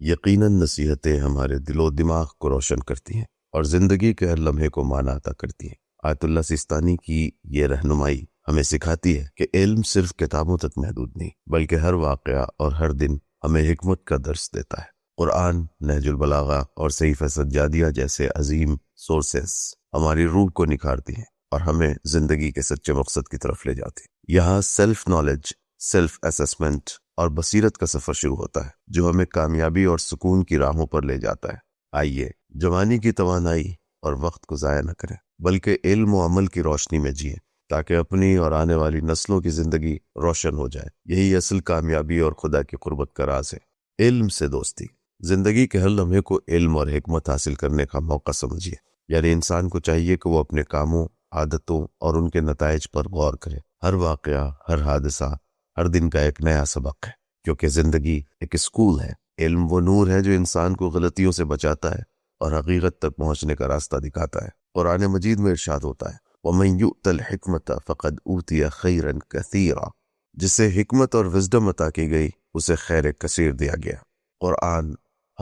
یقیناً نصیحتیں ہمارے دل و دماغ کو روشن کرتی ہیں اور زندگی کے ہر لمحے کو معنی عطا کرتی ہیں۔ آیت اللہ سیستانی کی یہ رہنمائی ہمیں سکھاتی ہے کہ علم صرف کتابوں تک محدود نہیں، بلکہ ہر واقعہ اور ہر دن ہمیں حکمت کا درس دیتا ہے۔ قرآن، نہج البلاغہ اور صحیفہ سجادیہ جیسے عظیم سورسز ہماری روح کو نکھارتی ہیں اور ہمیں زندگی کے سچے مقصد کی طرف لے جاتی ہیں۔ یہاں سیلف نالج، سیلف اسسمنٹ اور بصیرت کا سفر شروع ہوتا ہے، جو ہمیں کامیابی اور سکون کی راہوں پر لے جاتا ہے۔ آئیے جوانی کی توانائی اور وقت کو ضائع نہ کریں، بلکہ علم و عمل کی روشنی میں جئیں، تاکہ اپنی اور آنے والی نسلوں کی زندگی روشن ہو جائے۔ یہی اصل کامیابی اور خدا کی قربت کا راز ہے۔ علم سے دوستی۔ زندگی کے ہر لمحے کو علم اور حکمت حاصل کرنے کا موقع سمجھیے۔ یعنی انسان کو چاہیے کہ وہ اپنے کاموں، عادتوں اور ان کے نتائج پر غور کرے۔ ہر واقعہ، ہر حادثہ، ہر دن کا ایک نیا سبق ہے، کیونکہ زندگی ایک اسکول ہے۔ علم وہ نور ہے جو انسان کو غلطیوں سے بچاتا ہے اور حقیقت تک پہنچنے کا راستہ دکھاتا ہے۔ قرآن مجید میں ارشاد ہوتا ہے وَمَن يُؤْتَ الْحِكْمَةَ فَقَدْ أُوتِيَ خَيْرًا كَثِيرًا، جسے حکمت اور وزڈم عطا کی گئی اسے خیر کثیر دیا گیا۔ قرآن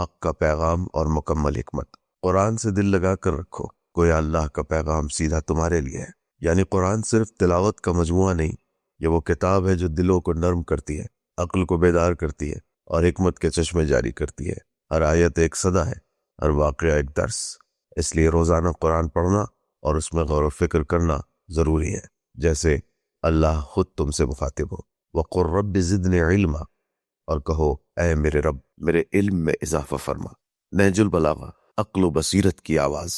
حق کا پیغام اور مکمل حکمت۔ قرآن سے دل لگا کر رکھو، گویا اللہ کا پیغام سیدھا تمہارے لیے ہے۔ یعنی قرآن صرف تلاوت کا مجموعہ نہیں، یہ وہ کتاب ہے جو دلوں کو نرم کرتی ہے، عقل کو بیدار کرتی ہے اور حکمت کے چشمے جاری کرتی ہے۔ ہر آیت ایک صدا ہے، ہر واقعہ ایک درس۔ اس لیے روزانہ قرآن پڑھنا اور اس میں غور و فکر کرنا ضروری ہے، جیسے اللہ خود تم سے مخاطب ہو۔ وَقُلْ رَبِّ زِدْنِي عِلْمًا، اور کہو اے میرے رب میرے علم میں اضافہ فرما۔ نہج البلاغہ، عقل و بصیرت کی آواز۔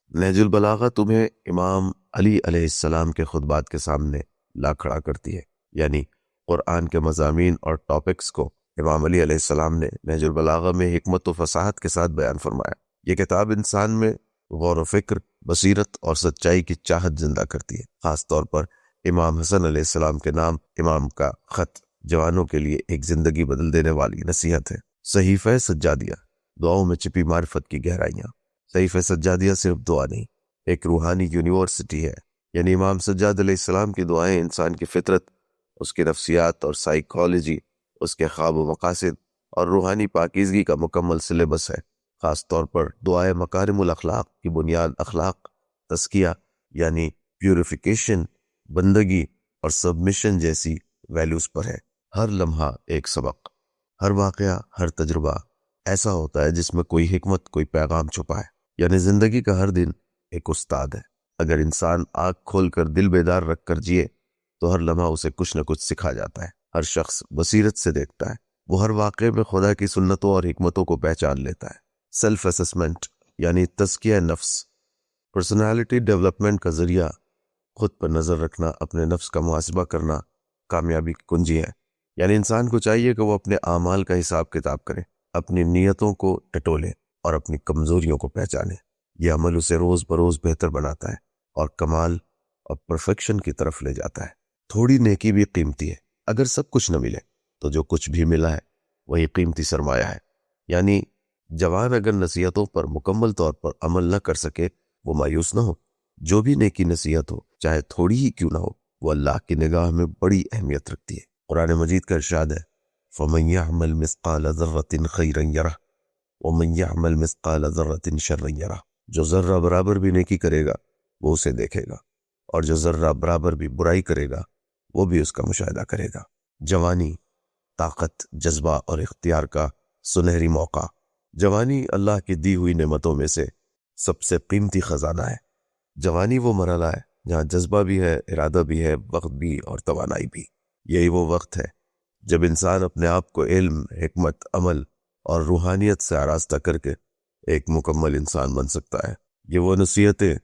نہج البلاغہ تمہیں امام علی علیہ السلام کے خطبات کے سامنے لا کھڑا کرتی ہے۔ یعنی قرآن کے مضامین اور ٹاپکس کو امام علی علیہ السلام نے نہج البلاغہ میں حکمت و فصاحت کے ساتھ بیان فرمایا۔ یہ کتاب انسان میں غور و فکر، بصیرت اور سچائی کی چاہت زندہ کرتی ہے۔ خاص طور پر امام حسن علیہ السلام کے نام امام کا خط جوانوں کے لیے ایک زندگی بدل دینے والی نصیحت ہے۔ صحیفہ سجادیہ، دعاؤں میں چھپی معرفت کی گہرائیاں۔ صحیفہ سجادیہ صرف دعا نہیں، ایک روحانی یونیورسٹی ہے۔ یعنی امام سجاد علیہ السلام کی دعائیں انسان کی فطرت، اس کی نفسیات اور سائیکالوجی، اس کے خواب و مقاصد اور روحانی پاکیزگی کا مکمل سلیبس ہے۔ خاص طور پر دعائے مکارم الاخلاق کی بنیاد اخلاق، تزکیہ یعنی پیوریفیکیشن، بندگی اور سبمیشن جیسی ویلیوز پر ہے۔ ہر لمحہ ایک سبق، ہر واقعہ، ہر تجربہ ایسا ہوتا ہے جس میں کوئی حکمت، کوئی پیغام چھپا ہے۔ یعنی زندگی کا ہر دن ایک استاد ہے۔ اگر انسان آنکھ کھول کر دل بیدار رکھ کر جیے تو ہر لمحہ اسے کچھ نہ کچھ سکھا جاتا ہے۔ ہر شخص بصیرت سے دیکھتا ہے، وہ ہر واقعے میں خدا کی سنتوں اور حکمتوں کو پہچان لیتا ہے۔ سیلف اسسمنٹ یعنی تزکیہ نفس، پرسنالٹی ڈیولپمنٹ کا ذریعہ خود پر نظر رکھنا، اپنے نفس کا محاسبہ کرنا کامیابی کی کنجی ہے۔ یعنی انسان کو چاہیے کہ وہ اپنے اعمال کا حساب کتاب کرے، اپنی نیتوں کو ٹٹولے اور اپنی کمزوریوں کو پہچانے۔ یہ عمل اسے روز بروز بہتر بناتا ہے اور کمال اور پرفیکشن کی طرف لے جاتا ہے۔ تھوڑی نیکی بھی قیمتی ہے۔ اگر سب کچھ نہ ملے تو جو کچھ بھی ملا ہے وہی قیمتی سرمایہ ہے۔ یعنی جوان اگر نصیحتوں پر مکمل طور پر عمل نہ کر سکے وہ مایوس نہ ہو۔ جو بھی نیکی نصیحت ہو، چاہے تھوڑی ہی کیوں نہ ہو، وہ اللہ کی نگاہ میں بڑی اہمیت رکھتی ہے۔ قرآن مجید کا ارشاد ہے فَمَن يَعْمَلْ مِثْقَالَ ذَرَّةٍ خَيْرًا يَرَهُ وَمَن يَعْمَلْ مِثْقَالَ ذَرَّةٍ شَرًّا يَرَهُ، جو ذرہ برابر بھی نیکی کرے گا وہ اسے دیکھے گا، اور جو ذرہ برابر بھی برائی کرے گا وہ بھی اس کا مشاہدہ کرے گا۔ جوانی، طاقت، جذبہ اور اختیار کا سنہری موقع۔ جوانی اللہ کی دی ہوئی نعمتوں میں سے سب سے قیمتی خزانہ ہے۔ جوانی وہ مرحلہ ہے جہاں جذبہ بھی ہے، ارادہ بھی ہے، وقت بھی اور توانائی بھی۔ یہی وہ وقت ہے جب انسان اپنے آپ کو علم، حکمت، عمل اور روحانیت سے آراستہ کر کے ایک مکمل انسان بن سکتا ہے۔ یہ وہ نصیحتیں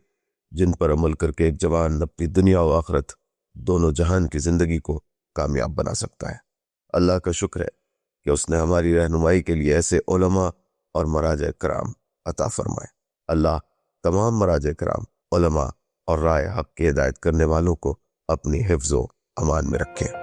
جن پر عمل کر کے ایک جوان اپنی دنیا و آخرت دونوں جہان کی زندگی کو کامیاب بنا سکتا ہے۔ اللہ کا شکر ہے کہ اس نے ہماری رہنمائی کے لیے ایسے علماء اور مراجع کرام عطا فرمائے۔ اللہ تمام مراجع کرام، علماء اور رائے حق کی ہدایت کرنے والوں کو اپنی حفظ و امان میں رکھے۔